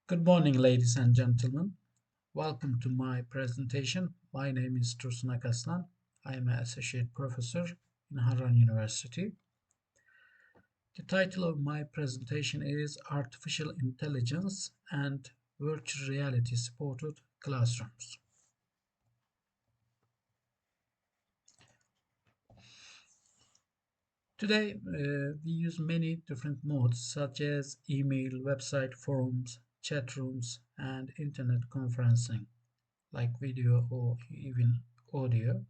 Good morning, ladies and gentlemen. Welcome to my presentation. My name is DURSUN Akaslan. I am an associate professor in Harran University. The title of my presentation is Artificial Intelligence and Virtual Reality Supported Classrooms. Today, we use many different modes such as email, website, forums, chat rooms, and internet conferencing, like video or even audio,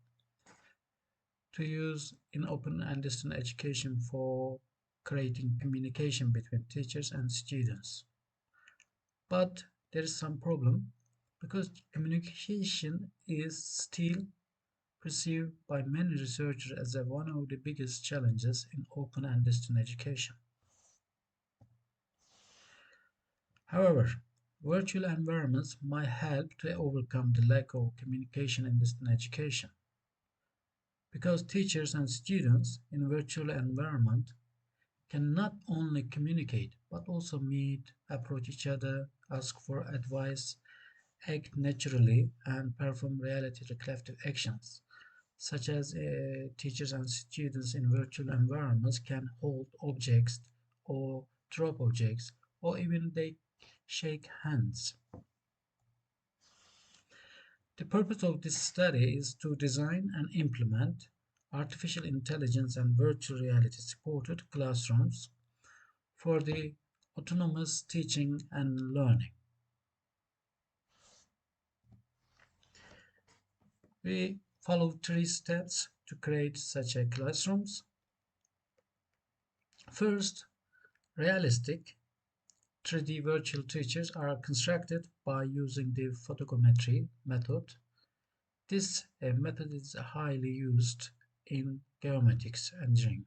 to use in open and distant education for creating communication between teachers and students. But there is some problem because communication is still perceived by many researchers as one of the biggest challenges in open and distant education. However, virtual environments might help to overcome the lack of communication in distant education because teachers and students in virtual environment can not only communicate but also meet, approach each other, ask for advice, act naturally, and perform reality reflective actions, such as teachers and students in virtual environments can hold objects or drop objects, or even they shake hands. The purpose of this study is to design and implement artificial intelligence and virtual reality supported classrooms for the autonomous teaching and learning. We follow three steps to create such a classrooms. First, realistic 3D virtual teachers are constructed by using the photogrammetry method. This method is highly used in geomatics engineering.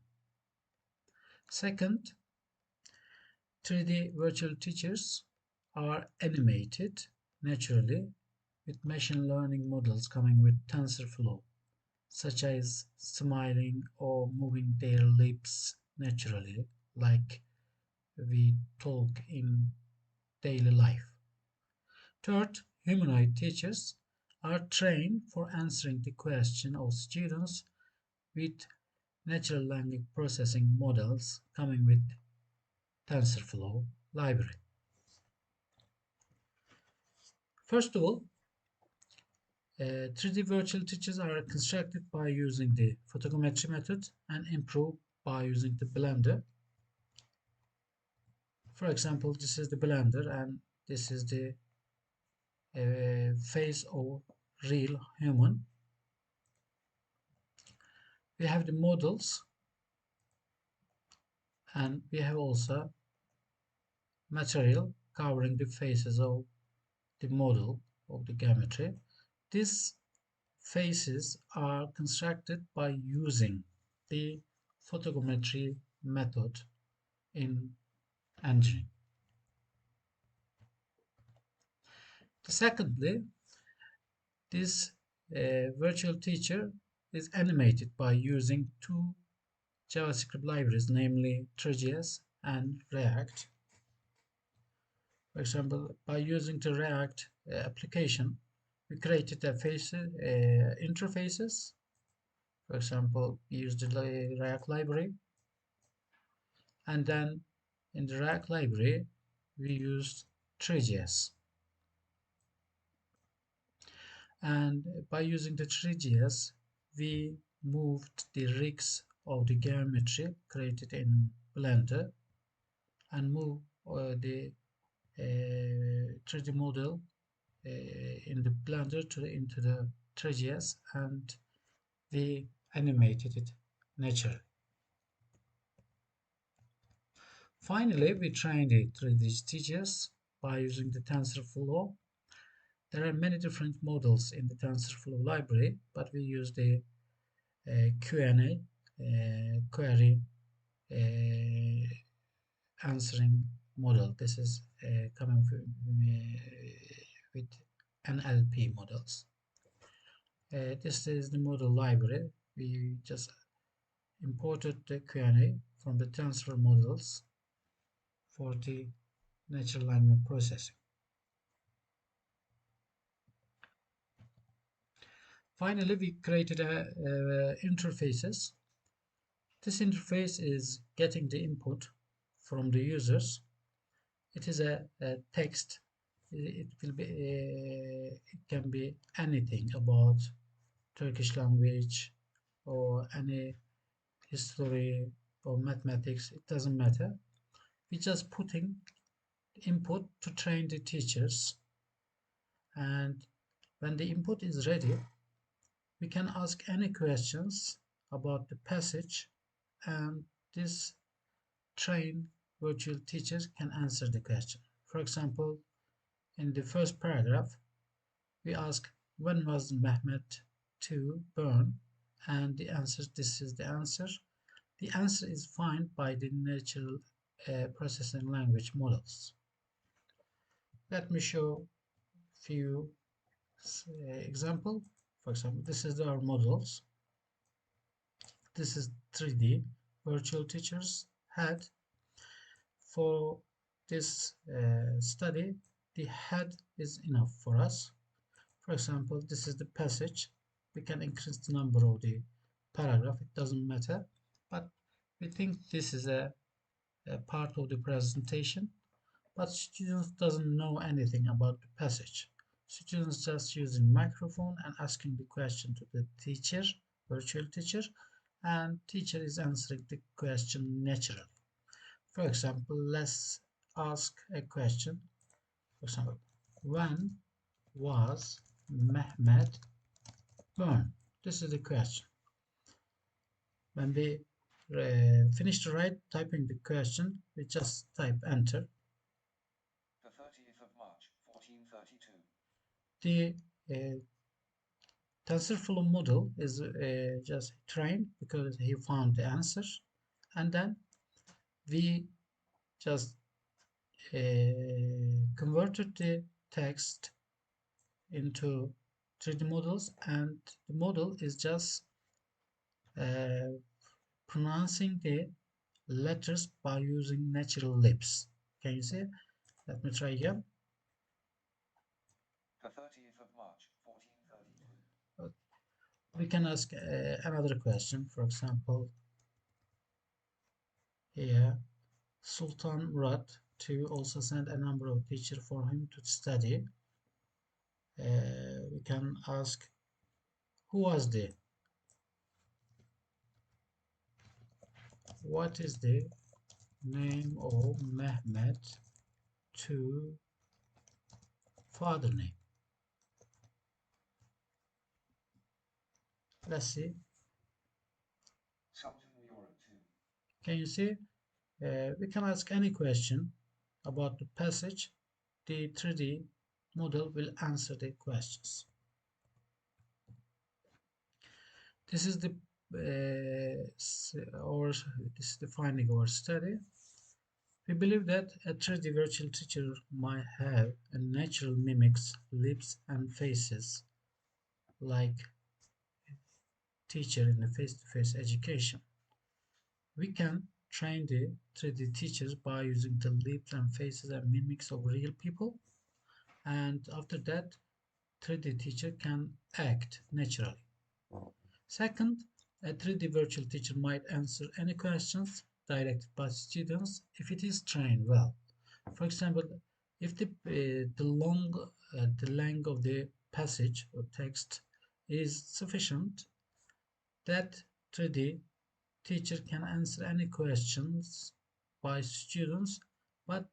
Second, 3D virtual teachers are animated naturally with machine learning models coming with TensorFlow, such as smiling or moving their lips naturally, like we talk in daily life. Third, humanoid teachers are trained for answering the question of students with natural language processing models coming with TensorFlow library. First of all, 3D virtual teachers are constructed by using the photogrammetry method and improved by using the Blender. For example, this is the Blender and this is the face of real human. We have the models and we have also material covering the faces of the model of the geometry. These faces are constructed by using the photogrammetry method in engineering. Secondly, this virtual teacher is animated by using two JavaScript libraries, namely 3GS and React. For example, by using the React application, we created a interfaces. For example, we used the React library, and then in the React library, we used 3GS. And by using the 3GS, we moved the rigs of the geometry created in Blender and moved the 3D model in the Blender into the 3GS, and we animated it naturally. Finally, we trained the 3D teachers by using the TensorFlow. There are many different models in the TensorFlow library, but we use the Q&A query answering model. This is coming with NLP models. This is the model library. We just imported the Q&A from the transfer models for the natural language processing. Finally, we created interfaces. This interface is getting the input from the users. It is a text. It will be. It can be anything about Turkish language or any history or mathematics. It doesn't matter. We're just putting input to train the teachers, and when the input is ready, we can ask any questions about the passage, and this trained virtual teacher can answer the question. For example, in the first paragraph, we ask when was Mehmet to burn, and the answer, this is the answer. The answer is found by the natural processing language models. Let me show few example. For example, this is our models. This is 3D virtual teachers head. For this study, the head is enough for us. For example, this is the passage. We can increase the number of the paragraph. It doesn't matter, but we think this is a part of the presentation. But students doesn't know anything about the passage. Students just using microphone and asking the question to the teacher, virtual teacher, and teacher is answering the question naturally. For example, let's ask a question. For example, when was Mehmet born? This is the question. When we finish typing the question, we just type enter. The 30th of March, 1432. The TensorFlow model is just trained because he found the answer, and then we just converted the text into 3D models, and the model is just uh, pronouncing the letters by using natural lips. Can you see? Let me try again. The 30th of March, 1432. We can ask another question. For example, here, Sultan Murad to also send a number of teachers for him to study. We can ask who was the, what is the name of Mehmet to father name. Let's see. Sanliurfa 2. Can you see? We can ask any question about the passage. The 3D model will answer the questions. This is the this is the finding of our study. We believe that a 3D virtual teacher might have a natural mimics lips and faces like teacher in the face-to-face education. We can train the 3D teachers by using the lips and faces and mimics of real people, and after that 3D teacher can act naturally. Second, a 3D virtual teacher might answer any questions directed by students if it is trained well. For example, if the length of the passage or text is sufficient, that 3D teacher can answer any questions by students, but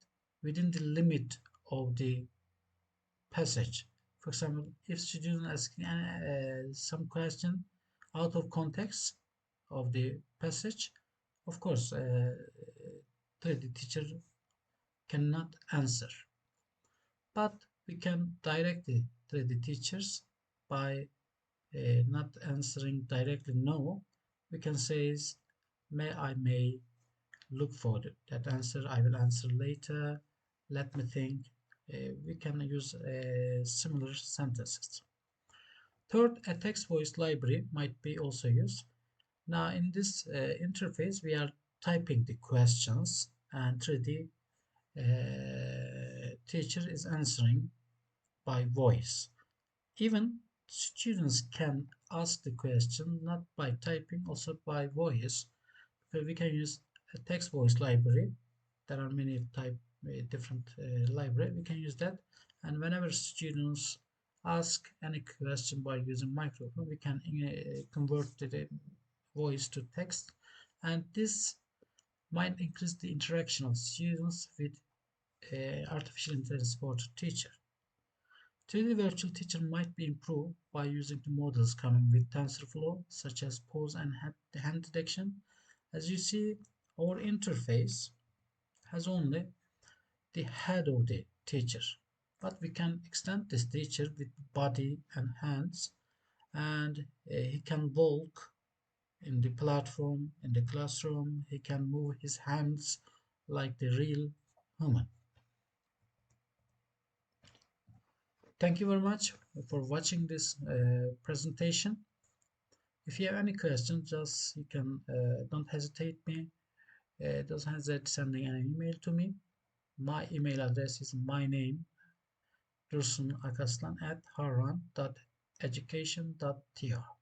within the limit of the passage. For example, if student asking some question out of context of the passage, of course, the teacher cannot answer. But we can direct the teachers by not answering directly no. We can say is, may look for that answer. I will answer later. Let me think. We can use similar sentences. Third, a text voice library might be also used. Now in this interface, we are typing the questions and 3D teacher is answering by voice. Even Students can ask the question not by typing, also by voice, because we can use a text voice library. There are many type different library. We can use that, and whenever students ask any question by using microphone, we can convert the voice to text, and this might increase the interaction of students with artificial intelligence supported teacher. 3D virtual teacher might be improved by using the models coming with TensorFlow, such as pose and hand detection. As you see, our interface has only the head of the teacher, but we can extend this teacher with body and hands, and he can walk in the platform, in the classroom. He can move his hands like the real human. Thank you very much for watching this presentation. If you have any questions, just you can don't hesitate sending an email to me. My email address is my name DURSUN AKASLAN at harran.education.tr.